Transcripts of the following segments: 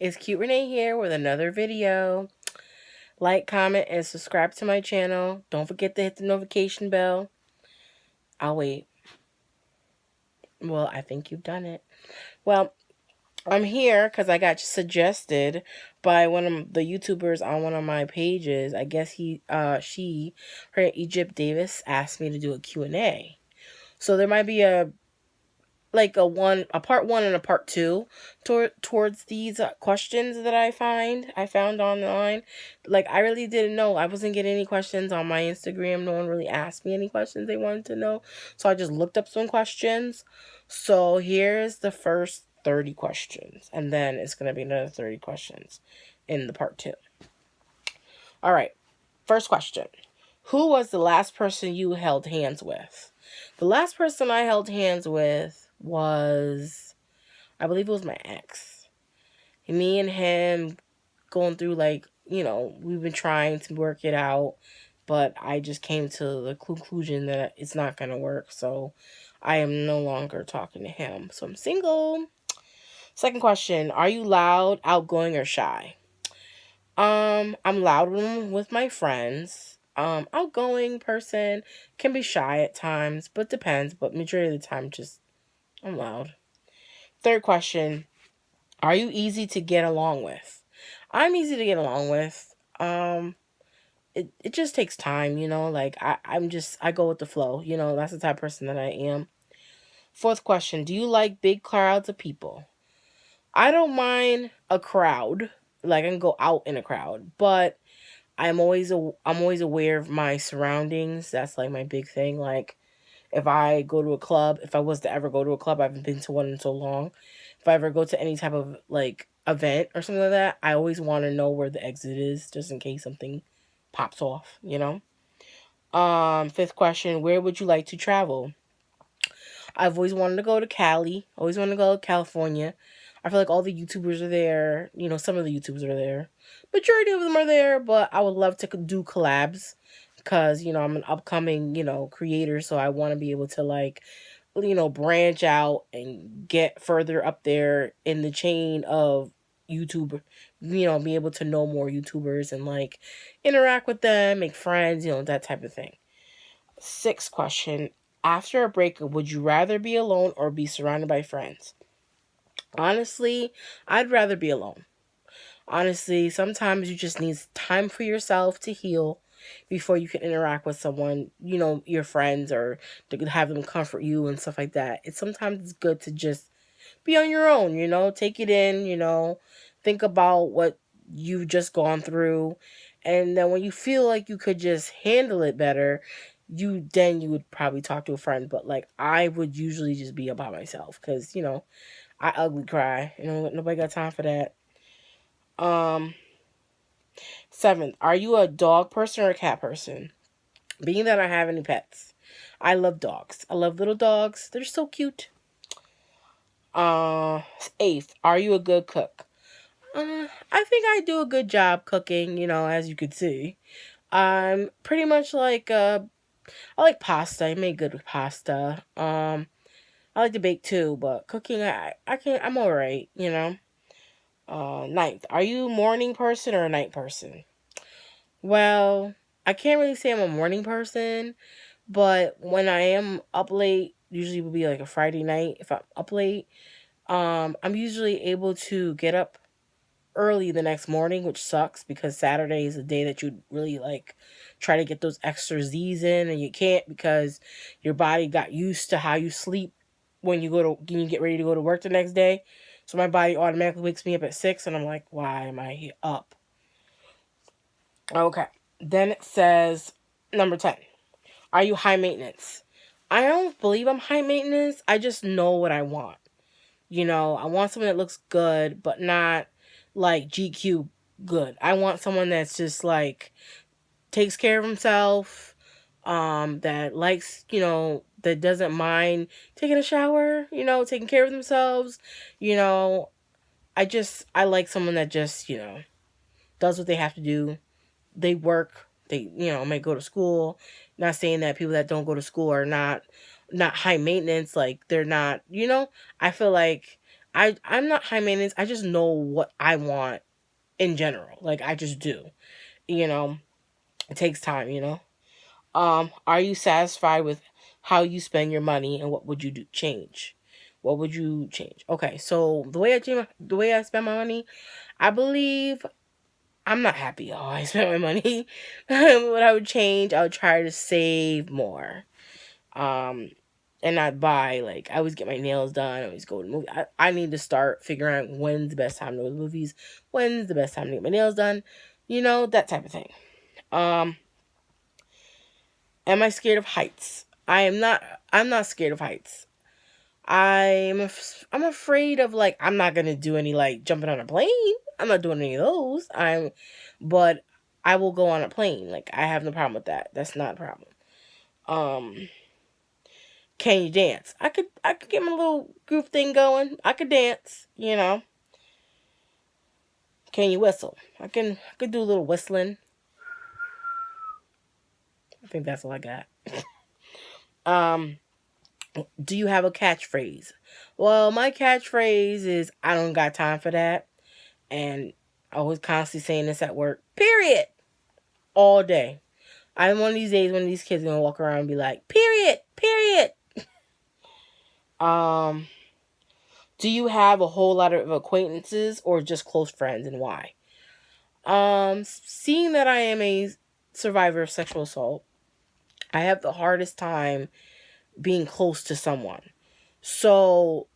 It's Cute Renee here with another video. Like, comment, and subscribe to my channel. Don't forget to hit the notification bell. I'll wait. Well, I think you've done it. Well, I'm here because I got suggested by one of the YouTubers on one of my pages. I guess her Egypt Davis asked me to do a Q&A. So there might be a part one and a part two towards these questions that I found online. Like, I really didn't know. I wasn't getting any questions on my Instagram. No one really asked me any questions they wanted to know, so I just looked up some questions. So here's the first 30 questions, and then it's going to be another 30 questions in the part two. All right, first question. Who was the last person you held hands with? The last person I held hands with was, I believe it was my ex. Me and him going through, we've been trying to work it out, but I just came to the conclusion that it's not going to work, so I am no longer talking to him. So I'm single. Second question, are you loud, outgoing, or shy? I'm loud with my friends. Outgoing person, can be shy at times, but depends. But majority of the time, I'm loud. Third question, are you easy to get along with? I'm easy to get along with. It just takes time, like I go with the flow, that's the type of person that I am. Fourth question, do you like big crowds of people? I don't mind a crowd. Like, I can go out in a crowd, but I'm always aware of my surroundings. That's like my big thing. Like, if I go to a club, if I was to ever go to a club, I haven't been to one in so long. If I ever go to any type of like event or something like that, I always want to know where the exit is, just in case something pops off. Fifth question, where would you like to travel? I've always wanted to go to Cali. Always wanted to go to California. I feel like all the YouTubers are there. Some of the YouTubers are there. Majority of them are there, but I would love to do collabs because, I'm an upcoming, creator. So I want to be able to, branch out and get further up there in the chain of YouTube, be able to know more YouTubers and, interact with them, make friends, that type of thing. Sixth question. After a breakup, would you rather be alone or be surrounded by friends? Honestly, I'd rather be alone. Honestly, sometimes you just need time for yourself to heal before you can interact with someone, your friends, or to have them comfort you and stuff like that. It's good to just be on your own, take it in, think about what you've just gone through. And then when you feel like you could just handle it better, you would probably talk to a friend. But I would usually just be by myself because, I ugly cry. Nobody got time for that. Um, Seventh, are you a dog person or a cat person? Being that I have any pets, I love dogs. I love little dogs. They're so cute. Eighth, are you a good cook? I think I do a good job cooking, as you could see. I'm pretty much I like pasta. I make good pasta. I like to bake too, but cooking, I'm alright, Ninth, are you a morning person or a night person? Well, I can't really say I'm a morning person, but when I am up late, usually it would be like a Friday night. If I'm up late, I'm usually able to get up early the next morning, which sucks because Saturday is a day that you really try to get those extra Z's in, and you can't because your body got used to how you sleep when you get ready to go to work the next day. So my body automatically wakes me up at 6, and I'm like, why am I up? Okay. Then it says number 10. Are you high maintenance? I don't believe I'm high maintenance. I just know what I want. I want someone that looks good, but not like GQ good. I want someone that's just takes care of himself, that likes, that doesn't mind taking a shower, taking care of themselves. I like someone that just, does what they have to do. They work, they, may go to school. Not saying that people that don't go to school are not high maintenance, like they're not, I feel like I'm not high maintenance. I just know what I want in general. Like I just do. You know, it takes time, you know. Are you satisfied with how you spend your money, and what would you do change? What would you change? Okay, so the way I spend my money, I believe I'm not happy how I spend my money. What I would change, I would try to save more. Um, and not buy, like, I always get my nails done. I always go to the movie. I need to start figuring out when's the best time to go to the movies. When's the best time to get my nails done? You know, that type of thing. Um, am I scared of heights? I'm not scared of heights. I'm afraid of, like, I'm not gonna do any, like, jumping on a plane. I'm not doing any of those. But I will go on a plane. Like, I have no problem with that. That's not a problem. Um, can you dance? I could get my little group thing going. I could dance. You know. Can you whistle? I could do a little whistling. I think that's all I got. Um, do you have a catchphrase? Well, my catchphrase is I don't got time for that. And I was constantly saying this at work. Period. All day. I'm one of these days when these kids are gonna walk around and be like, period, period. Um, do you have a whole lot of acquaintances or just close friends, and why? Seeing that I am a survivor of sexual assault, I have the hardest time being close to someone. So,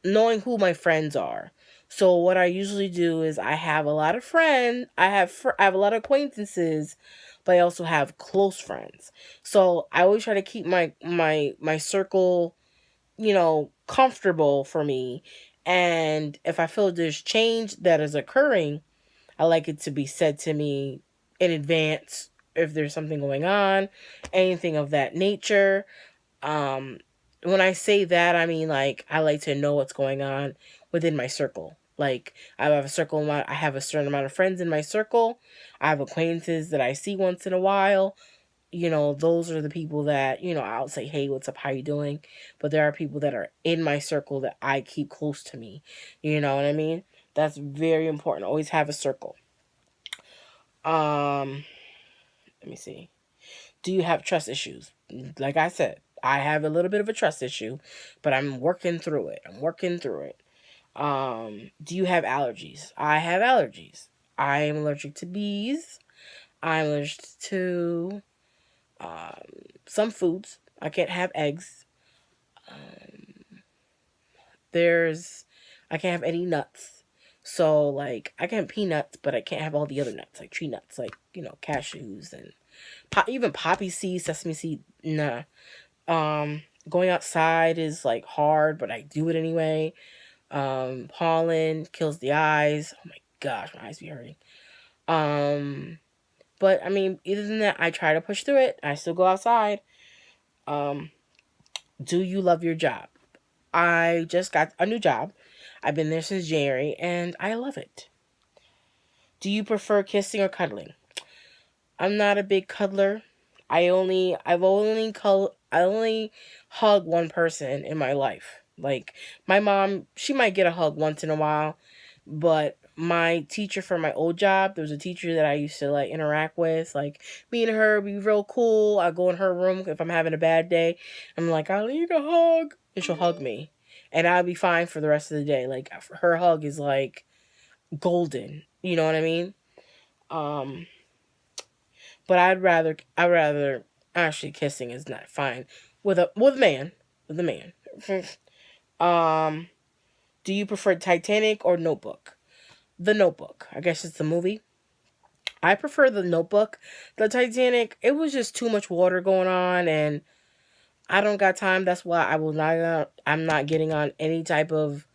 knowing who my friends are. So what I usually do is I have a lot of friends. I have a lot of acquaintances, but I also have close friends. So I always try to keep my circle, comfortable for me. And if I feel there's change that is occurring, I like it to be said to me in advance if there's something going on, anything of that nature. Um, when I say that, I mean, like, I like to know what's going on within my circle. Like, I have a certain amount of friends in my circle. I have acquaintances that I see once in a while. Those are the people that, I'll say, hey, what's up? How you doing? But there are people that are in my circle that I keep close to me. You know what I mean? That's very important. Always have a circle. Um, Let me see. Do you have trust issues? Like I said, I have a little bit of a trust issue, but I'm working through it. Do you have allergies? I have allergies. I am allergic to bees. I'm allergic to some foods. I can't have eggs. Um, there's, I can't have any nuts. So, like, I can have peanuts, but I can't have all the other nuts, like tree nuts, like, cashews and even poppy seeds, sesame seed. Nah. Going outside is like hard, but I do it anyway. Pollen kills the eyes. Oh my gosh, my eyes be hurting. Um, but I mean, other than that, I try to push through it. I still go outside. Um, do you love your job? I just got a new job. I've been there since January, and I love it. Do you prefer kissing or cuddling? I'm not a big cuddler. I only hug one person in my life. Like my mom, she might get a hug once in a while, but my teacher for my old job, there was a teacher that I used to like interact with. Like me and her be real cool. I go in her room if I'm having a bad day. I'm like, I need a hug, and she'll hug me, and I'll be fine for the rest of the day. Like her hug is like golden. You know what I mean? Um, but I'd rather actually kissing is not fine with a man. um, do you prefer Titanic or Notebook? The Notebook. I guess it's the movie. I prefer the Notebook. The Titanic, it was just too much water going on, and I don't got time. That's why I'm not getting on any type of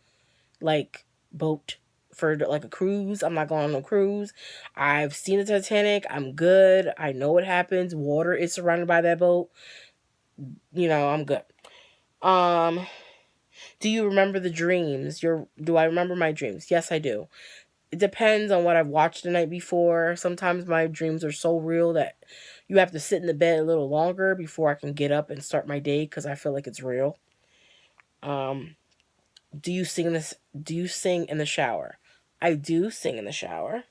like boat for like a cruise. I'm not going on no cruise. I've seen the Titanic. I'm good. I know what happens. Water is surrounded by that boat. I'm good. Um, do you remember the dreams? Do I remember my dreams? Yes, I do. It depends on what I've watched the night before. Sometimes my dreams are so real that you have to sit in the bed a little longer before I can get up and start my day because I feel like it's real. Um, Do you sing in the shower? I do sing in the shower.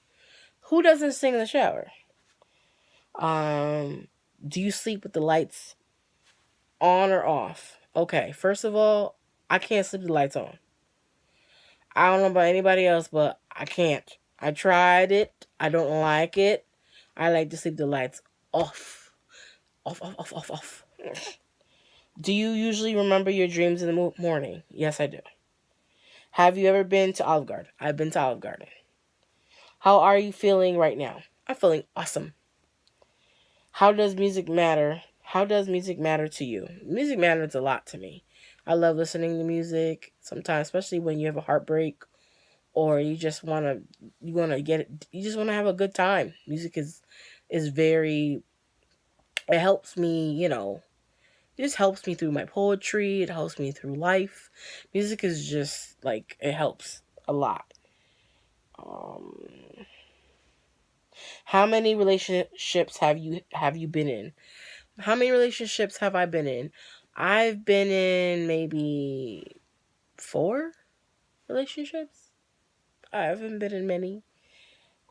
Who doesn't sing in the shower? Um, do you sleep with the lights on or off? Okay, first of all, I can't sleep with the lights on. I don't know about anybody else, but I can't. I tried it. I don't like it. I like to sleep the lights off. Off, off, off, off, off. Do you usually remember your dreams in the morning? Yes, I do. Have you ever been to Olive Garden? I've been to Olive Garden. How are you feeling right now? I'm feeling awesome. How does music matter? How does music matter to you? Music matters a lot to me. I love listening to music sometimes, especially when you have a heartbreak or you want to get it, you just want to have a good time. Music is very, it helps me, it just helps me through my poetry, it helps me through life. Music is just like, it helps a lot. Um how many relationships have you been in? How many relationships have I been in? I've been in maybe 4 relationships. I haven't been in many.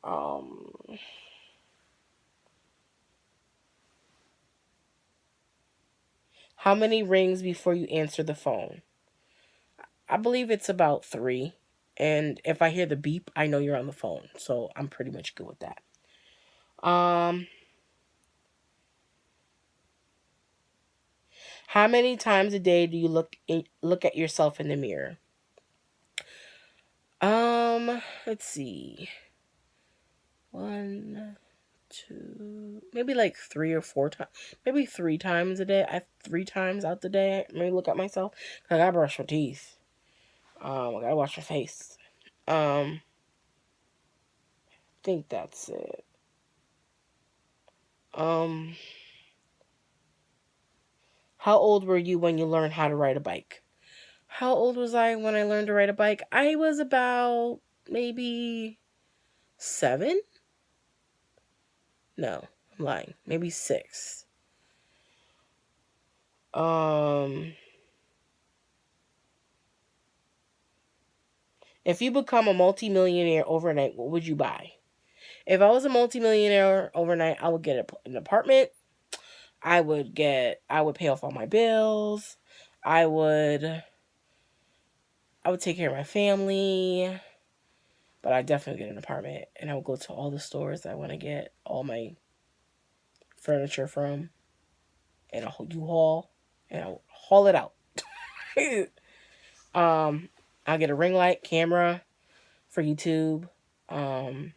Um, how many rings before you answer the phone? I believe it's about 3. And if I hear the beep, I know you're on the phone. So I'm pretty much good with that. Um, how many times a day do you look at yourself in the mirror? Let's see. 1, 2, maybe like 3 or 4 times, maybe 3 times a day. 3 times out the day, maybe look at myself. I gotta brush my teeth. I gotta wash my face. I think that's it. Um, how old were you when you learned how to ride a bike? How old was I when I learned to ride a bike? I was about maybe 7. No, I'm lying. Maybe 6. Um, if you become a multimillionaire overnight, what would you buy? If I was a multimillionaire overnight, I would get an apartment. I would pay off all my bills. I would I would take care of my family, but I definitely get an apartment and I would go to all the stores I want to get all my furniture from and a U-Haul and I'll haul it out. um I'll get a ring light camera for YouTube. Um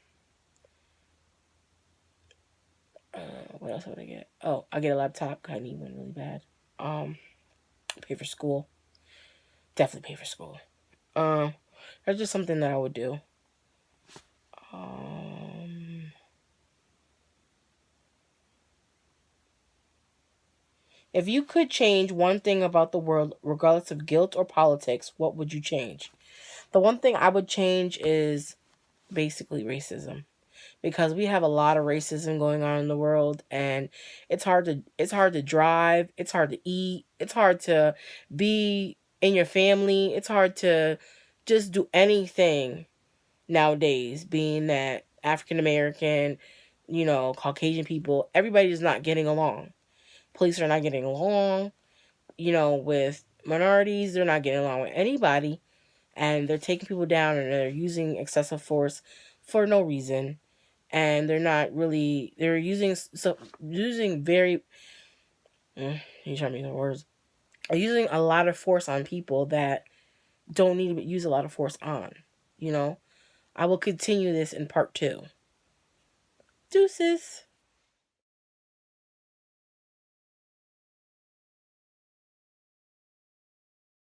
what else would I get? Oh, I get a laptop. I need one really bad. Um, pay for school. Definitely pay for school. Um, that's just something that I would do. Um, if you could change one thing about the world, regardless of guilt or politics, what would you change? The one thing I would change is basically racism, because we have a lot of racism going on in the world, and it's hard to drive, it's hard to eat, it's hard to be in your family, it's hard to just do anything nowadays, being that African American, Caucasian people, everybody's not getting along. Police are not getting along, with minorities, they're not getting along with anybody, and they're taking people down and they're using excessive force for no reason. And they're using very you trying to make the words, are using a lot of force on people that don't need to use a lot of force on. you know I will continue this in part 2. Deuces.